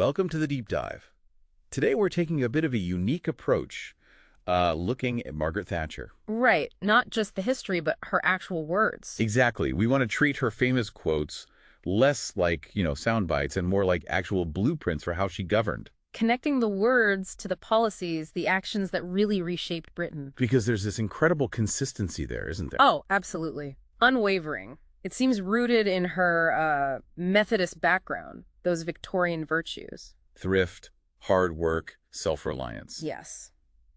welcome to the Deep Dive. Today we're taking a bit of a unique approach, looking at Margaret Thatcher. Right. Not just the history, but her actual words. Exactly. We want to treat her famous quotes less like, sound bites and more like actual blueprints for how she governed. Connecting the words to the policies, the actions that really reshaped Britain. Because there's this incredible consistency there, isn't there? Oh, absolutely. Unwavering. It seems rooted in her Methodist background, those Victorian virtues. Thrift, hard work, self-reliance. Yes.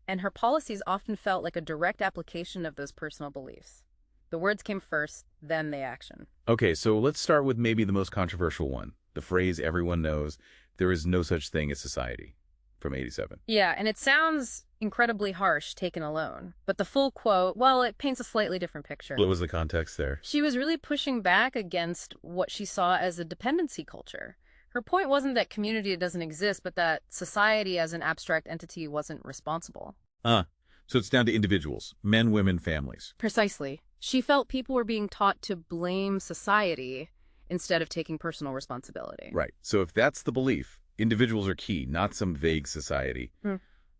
And her policies often felt like a direct application of those personal beliefs. The words came first, then the action. Okay, so let's start with maybe the most controversial one. The phrase everyone knows, there is no such thing as society, from 87. Yeah, and it sounds incredibly harsh taken alone. But the full quote, well, it paints a slightly different picture. What was the context there? She was really pushing back against what she saw as a dependency culture. Her point wasn't that community doesn't exist, but that society as an abstract entity wasn't responsible. So it's down to individuals, men, women, families. Precisely. She felt people were being taught to blame society instead of taking personal responsibility. Right. So if that's the belief, individuals are key, not some vague society.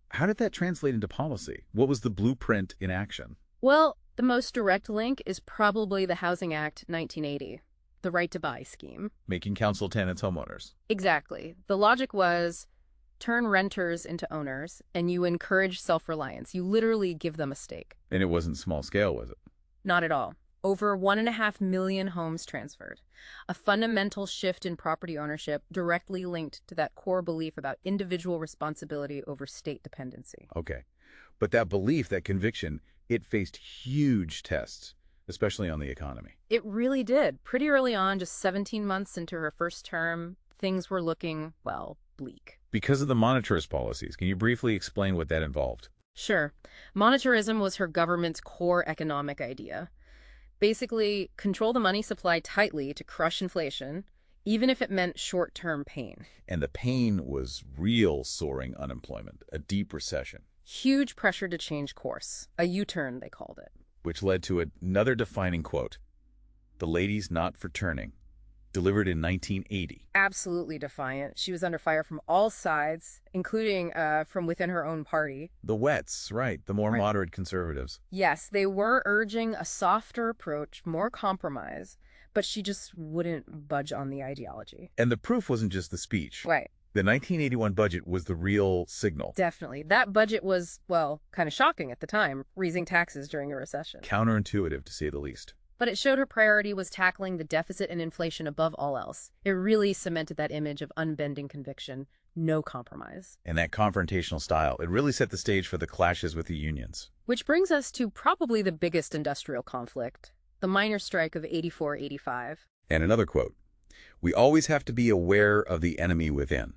How did that translate into policy? What was the blueprint in action? Well, the most direct link is probably the Housing Act 1980, the right to buy scheme. Making council tenants homeowners. Exactly. The logic was turn renters into owners, and you encourage self-reliance. You literally give them a stake. And it wasn't small scale, was it? Not at all. Over 1.5 million homes transferred. A fundamental shift in property ownership directly linked to that core belief about individual responsibility over state dependency. Okay. But that belief, that conviction, it faced huge tests, especially on the economy. It really did. Pretty early on, just 17 months into her first term, things were looking, well, bleak. Because of the monetarist policies, can you briefly explain what that involved? Sure. Monetarism was her government's core economic idea. Basically, control the money supply tightly to crush inflation, even if it meant short-term pain. And the pain was real soaring unemployment, a deep recession. Huge pressure to change course. A U-turn, they called it. Which led to another defining quote, "The lady's not for turning," delivered in 1980. Absolutely defiant. She was under fire from all sides, including from within her own party. The Wets, right, the more moderate conservatives. Yes, they were urging a softer approach, more compromise, but she just wouldn't budge on the ideology. And the proof wasn't just the speech. Right. The 1981 budget was the real signal. Definitely. That budget was, well, kind of shocking at the time, raising taxes during a recession. Counterintuitive, to say the least. But it showed her priority was tackling the deficit and inflation above all else. It really cemented that image of unbending conviction, no compromise. And that confrontational style, it really set the stage for the clashes with the unions. Which brings us to probably the biggest industrial conflict, the miners' strike of 84-85. And another quote, "We always have to be aware of the enemy within."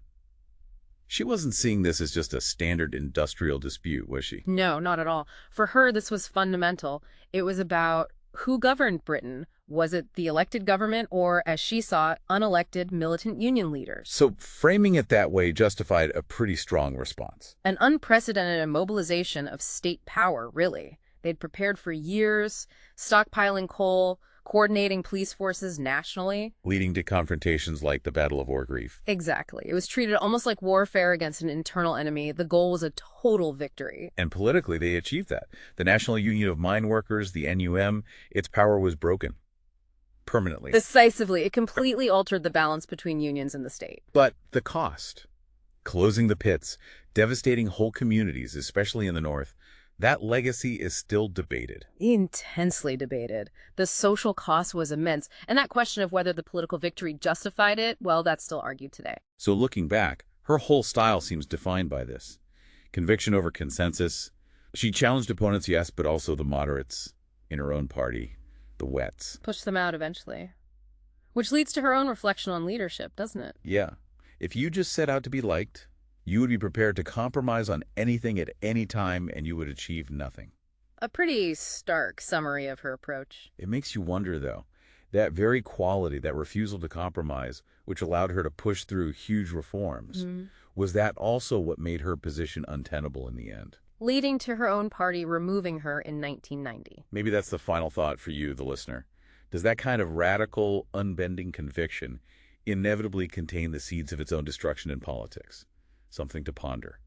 She wasn't seeing this as just a standard industrial dispute, was she? No, not at all. For her, this was fundamental. It was about who governed Britain. Was it the elected government or, as she saw it, unelected militant union leaders? So framing it that way justified a pretty strong response. An unprecedented mobilization of state power, really. They'd prepared for years, stockpiling coal, coordinating police forces nationally. Leading to confrontations like the Battle of Orgreave. Exactly. It was treated almost like warfare against an internal enemy. The goal was a total victory. And politically, they achieved that. The National Union of Mine Workers, the NUM, its power was broken. Permanently. Decisively. It completely altered the balance between unions and the state. But the cost, closing the pits, devastating whole communities, especially in the North, that legacy is still debated. Intensely debated. The social cost was immense. And that question of whether the political victory justified it, well, that's still argued today. So looking back, her whole style seems defined by this. Conviction over consensus. She challenged opponents, yes, but also the moderates in her own party, the Wets. Pushed them out eventually. Which leads to her own reflection on leadership, doesn't it? Yeah. If you just set out to be liked, you would be prepared to compromise on anything at any time, and you would achieve nothing. A pretty stark summary of her approach. It makes you wonder, though, that very quality, that refusal to compromise, which allowed her to push through huge reforms, was that also what made her position untenable in the end? Leading to her own party removing her in 1990. Maybe that's the final thought for you, the listener. Does that kind of radical, unbending conviction, inevitably contain the seeds of its own destruction in politics. Something to ponder.